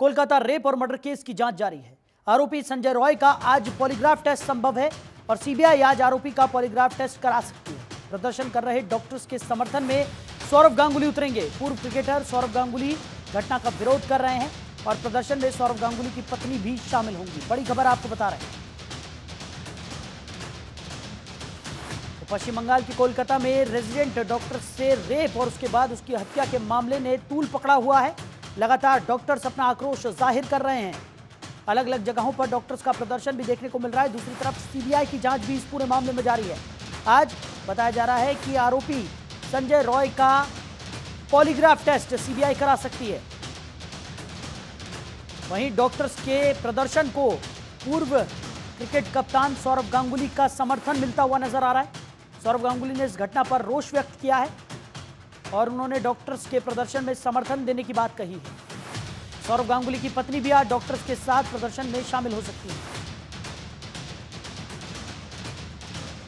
Kolkata rape और murder case की जांच जारी है। आरोपी संजय रॉय का आज पॉलीग्राफ टेस्ट संभव है और सीबीआई आज आरोपी का पॉलीग्राफ टेस्ट करा सकती है। प्रदर्शन कर रहे डॉक्टर्स के समर्थन में सौरव गांगुली उतरेंगे। पूर्व क्रिकेटर सौरव गांगुली घटना का विरोध कर रहे हैं और प्रदर्शन में सौरव गांगुली की पत्नी भी शामिल होंगी। बड़ी खबर आपको बता रहे हैं। तो पश्चिम बंगाल की कोलकाता में रेजिडेंट डॉक्टर से रेप और उसके बाद उसकी हत्या के मामले ने तूल पकड़ा हुआ है। लगातार डॉक्टर्स अपना आक्रोश जाहिर कर रहे हैं। अलग अलग जगहों पर डॉक्टर्स का प्रदर्शन भी देखने को मिल रहा है। दूसरी तरफ सीबीआई की जांच भी इस पूरे मामले में जारी है। आज बताया जा रहा है कि आरोपी संजय रॉय का पॉलीग्राफ टेस्ट सीबीआई करा सकती है। वहीं डॉक्टर्स के प्रदर्शन को पूर्व क्रिकेट कप्तान सौरव गांगुली का समर्थन मिलता हुआ नजर आ रहा है। सौरव गांगुली ने इस घटना पर रोष व्यक्त किया है और उन्होंने डॉक्टर्स के प्रदर्शन में समर्थन देने की बात कही है। सौरव गांगुली की पत्नी भी आज डॉक्टर्स के साथ प्रदर्शन में शामिल हो सकती है।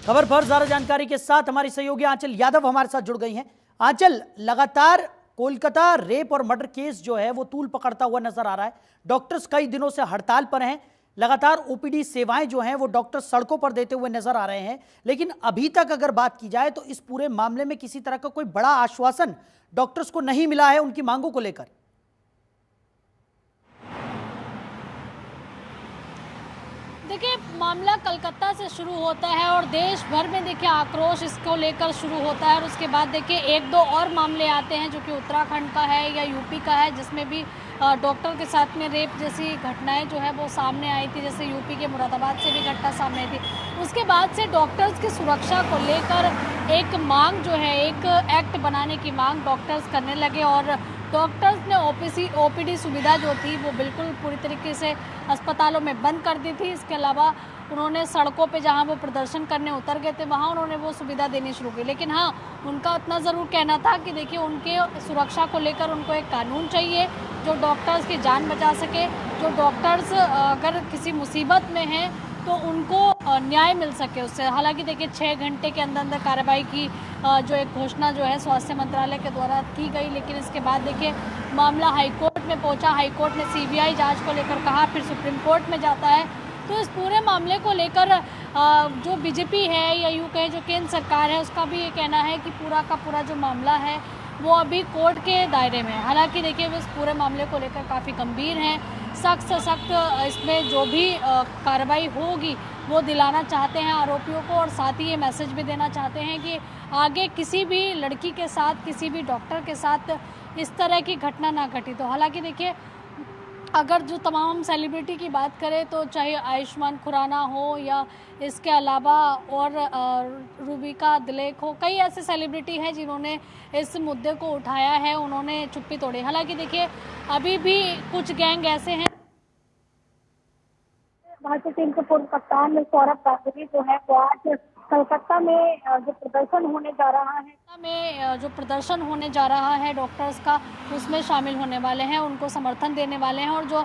खबर पर ज्यादा जानकारी के साथ हमारी सहयोगी आंचल यादव हमारे साथ जुड़ गई हैं। आंचल, लगातार कोलकाता रेप और मर्डर केस जो है वो तूल पकड़ता हुआ नजर आ रहा है। डॉक्टर्स कई दिनों से हड़ताल पर हैं। लगातार ओपीडी सेवाएं जो हैं वो डॉक्टर सड़कों पर देते हुए नजर आ रहे हैं। लेकिन अभी तक अगर बात की जाए तो इस पूरे मामले में किसी तरह का कोई बड़ा आश्वासन डॉक्टर्स को नहीं मिला है उनकी मांगों को लेकर। देखिए, मामला कलकत्ता से शुरू होता है और देश भर में देखिए आक्रोश इसको लेकर शुरू होता है और उसके बाद देखिए एक दो और मामले आते हैं जो कि उत्तराखंड का है या यूपी का है, जिसमें भी डॉक्टर के साथ में रेप जैसी घटनाएं जो है वो सामने आई थी। जैसे यूपी के मुरादाबाद से भी घटना सामने आई थी। उसके बाद से डॉक्टर्स की सुरक्षा को लेकर एक मांग जो है, एक एक्ट बनाने की मांग डॉक्टर्स करने लगे और डॉक्टर्स ने ओपीडी सुविधा जो थी वो बिल्कुल पूरी तरीके से अस्पतालों में बंद कर दी थी। इसके अलावा उन्होंने सड़कों पे जहां वो प्रदर्शन करने उतर गए थे वहां उन्होंने वो सुविधा देनी शुरू की। लेकिन हाँ, उनका इतना ज़रूर कहना था कि देखिए उनके सुरक्षा को लेकर उनको एक कानून चाहिए जो डॉक्टर्स की जान बचा सके। जो डॉक्टर्स अगर किसी मुसीबत में हैं तो उनको न्याय मिल सके उससे। हालांकि देखिए 6 घंटे के अंदर अंदर कार्रवाई की जो एक घोषणा जो है स्वास्थ्य मंत्रालय के द्वारा की गई, लेकिन इसके बाद देखिए मामला हाईकोर्ट में पहुंचा। हाईकोर्ट ने सीबीआई जांच को लेकर कहा, फिर सुप्रीम कोर्ट में जाता है। तो इस पूरे मामले को लेकर जो बीजेपी है या यूँ कहें जो केंद्र सरकार है उसका भी ये कहना है कि पूरा का पूरा जो मामला है वो अभी कोर्ट के दायरे में है। हालांकि देखिए वो इस पूरे मामले को लेकर काफ़ी गंभीर हैं, सख्त से सख्त इसमें जो भी कार्रवाई होगी वो दिलाना चाहते हैं आरोपियों को और साथ ही ये मैसेज भी देना चाहते हैं कि आगे किसी भी लड़की के साथ, किसी भी डॉक्टर के साथ इस तरह की घटना ना घटी। तो हालांकि देखिए अगर जो तमाम सेलिब्रिटी की बात करें तो चाहे आयुष्मान खुराना हो या इसके अलावा और रूबिका दिलेख हो, कई ऐसे सेलिब्रिटी हैं जिन्होंने इस मुद्दे को उठाया है, उन्होंने चुप्पी तोड़ी। हालांकि देखिए अभी भी कुछ गैंग ऐसे हैं। भारतीय टीम के पूर्व कप्तान सौरव गांगुली जो है वो आज कलकत्ता में जो प्रदर्शन होने जा रहा है डॉक्टर्स का, उसमें शामिल होने वाले हैं, उनको समर्थन देने वाले हैं और जो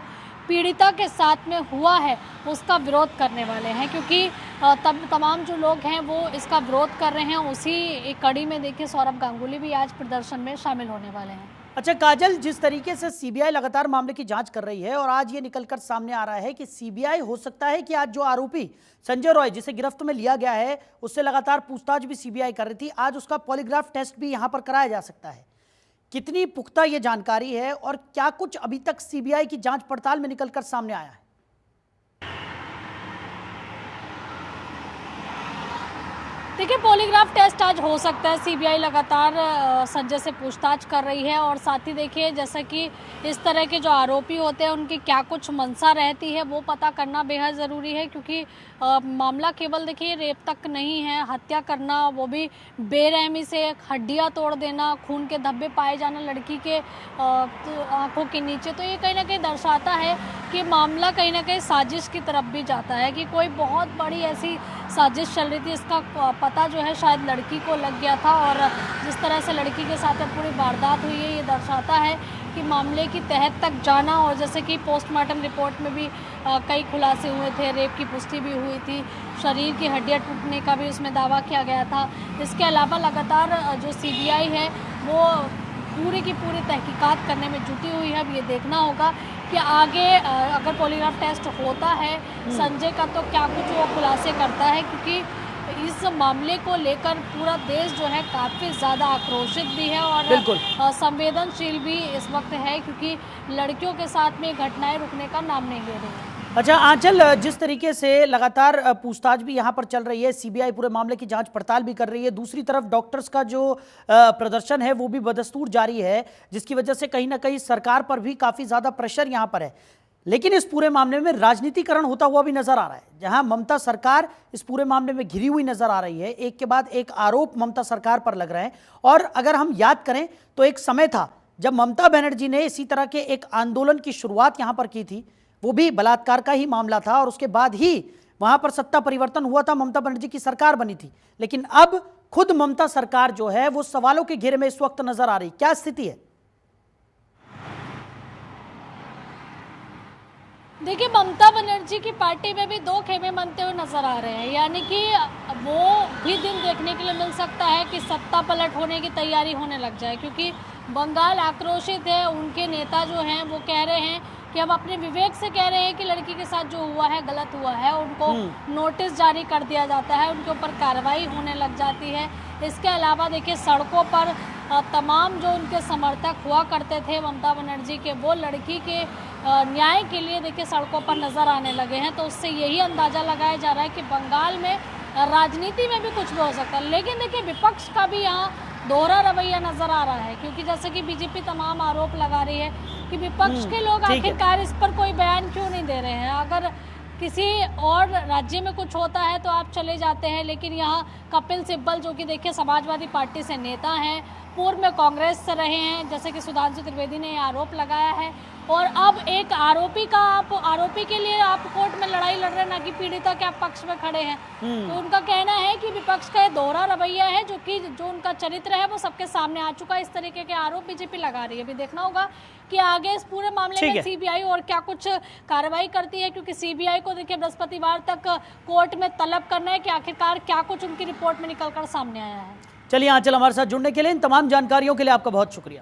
पीड़िता के साथ में हुआ है उसका विरोध करने वाले हैं। क्योंकि तमाम जो लोग हैं वो इसका विरोध कर रहे हैं। उसी कड़ी में देखिए सौरव गांगुली भी आज प्रदर्शन में शामिल होने वाले हैं। अच्छा काजल, जिस तरीके से सीबीआई लगातार मामले की जांच कर रही है और आज ये निकलकर सामने आ रहा है कि सीबीआई हो सकता है कि आज जो आरोपी संजय रॉय जिसे गिरफ्त में लिया गया है उससे लगातार पूछताछ भी सीबीआई कर रही थी, आज उसका पॉलीग्राफ टेस्ट भी यहां पर कराया जा सकता है। कितनी पुख्ता ये जानकारी है और क्या कुछ अभी तक सीबीआई की जांच पड़ताल में निकलकर सामने आया है? देखिए पॉलीग्राफ टेस्ट आज हो सकता है। सीबीआई लगातार संजय से पूछताछ कर रही है और साथ ही देखिए जैसा कि इस तरह के जो आरोपी होते हैं उनकी क्या कुछ मंशा रहती है वो पता करना बेहद ज़रूरी है। क्योंकि मामला केवल देखिए रेप तक नहीं है, हत्या करना, वो भी बेरहमी से, हड्डियां तोड़ देना, खून के धब्बे पाए जाना लड़की के आंखों के नीचे, तो ये कहीं ना कहीं दर्शाता है कि मामला कहीं ना कहीं साजिश की तरफ भी जाता है कि कोई बहुत बड़ी ऐसी साजिश चल रही थी। इसका पता जो है शायद लड़की को लग गया था और जिस तरह से लड़की के साथ पूरी वारदात हुई है ये दर्शाता है कि मामले की तह तक जाना। और जैसे कि पोस्टमार्टम रिपोर्ट में भी कई खुलासे हुए थे, रेप की पुष्टि भी हुई थी, शरीर की हड्डियां टूटने का भी उसमें दावा किया गया था। इसके अलावा लगातार जो सीबीआई है वो पूरी की पूरी तहकीकात करने में जुटी हुई है। अब ये देखना होगा कि आगे अगर पॉलीग्राफ टेस्ट होता है संजय का तो क्या कुछ वो खुलासे करता है, क्योंकि इस मामले को लेकर पूरा देश जो है काफ़ी ज़्यादा आक्रोशित भी है बिल्कुल। और संवेदनशील भी इस वक्त है, क्योंकि लड़कियों के साथ में घटनाएं रुकने का नाम नहीं ले रही है। अच्छा आंचल, जिस तरीके से लगातार पूछताछ भी यहाँ पर चल रही है, सीबीआई पूरे मामले की जांच पड़ताल भी कर रही है, दूसरी तरफ डॉक्टर्स का जो प्रदर्शन है वो भी बदस्तूर जारी है, जिसकी वजह से कहीं ना कहीं सरकार पर भी काफ़ी ज़्यादा प्रेशर यहाँ पर है। लेकिन इस पूरे मामले में राजनीतिकरण होता हुआ भी नजर आ रहा है, जहां ममता सरकार इस पूरे मामले में घिरी हुई नजर आ रही है। एक के बाद एक आरोप ममता सरकार पर लग रहे हैं। और अगर हम याद करें तो एक समय था जब ममता बनर्जी ने इसी तरह के एक आंदोलन की शुरुआत यहां पर की थी, वो भी बलात्कार का ही मामला था, और उसके बाद ही वहां पर सत्ता परिवर्तन हुआ था, ममता बनर्जी की सरकार बनी थी। लेकिन अब खुद ममता सरकार जो है वो सवालों के घेरे में इस वक्त नजर आ रही, क्या स्थिति है? देखिए, ममता बनर्जी की पार्टी में भी दो खेमे बनते हुए नजर आ रहे हैं, यानी कि वो भी दिन देखने के लिए मिल सकता है कि सत्ता पलट होने की तैयारी होने लग जाए, क्योंकि बंगाल आक्रोशित है। उनके नेता जो हैं वो कह रहे हैं कि हम अपने विवेक से कह रहे हैं कि लड़की के साथ जो हुआ है गलत हुआ है, उनको नोटिस जारी कर दिया जाता है, उनके ऊपर कार्रवाई होने लग जाती है। इसके अलावा देखिए, सड़कों पर तमाम जो उनके समर्थक हुआ करते थे ममता बनर्जी के, वो लड़की के न्याय के लिए देखिए सड़कों पर नजर आने लगे हैं। तो उससे यही अंदाजा लगाया जा रहा है कि बंगाल में राजनीति में भी कुछ भी हो सकता है। लेकिन देखिए, विपक्ष का भी यहाँ दोहरा रवैया नजर आ रहा है, क्योंकि जैसे कि बीजेपी तमाम आरोप लगा रही है कि विपक्ष के लोग आखिरकार इस पर कोई बयान क्यों नहीं दे रहे हैं। अगर किसी और राज्य में कुछ होता है तो आप चले जाते हैं, लेकिन यहाँ कपिल सिब्बल जो कि देखिए समाजवादी पार्टी से नेता हैं, पूर्व में कांग्रेस से रहे हैं, जैसे कि सुधांशु त्रिवेदी ने आरोप लगाया है, और अब एक आरोपी के लिए आप कोर्ट में लड़ाई लड़ रहे हैं, ना कि पीड़िता के आप पक्ष में खड़े हैं। तो उनका कहना है कि विपक्ष का ये दोहरा रवैया है, जो उनका चरित्र है वो सबके सामने आ चुका है। इस तरीके के आरोप बीजेपी लगा रही है। अभी देखना होगा कि आगे इस पूरे मामले में सीबीआई और क्या कुछ कार्रवाई करती है, क्योंकि सीबीआई को देखिए बृहस्पतिवार तक कोर्ट में तलब करना है कि आखिरकार क्या कुछ उनकी रिपोर्ट में निकलकर सामने आया है। चलिए आंचल, हमारे साथ जुड़ने के लिए, इन तमाम जानकारियों के लिए आपका बहुत शुक्रिया।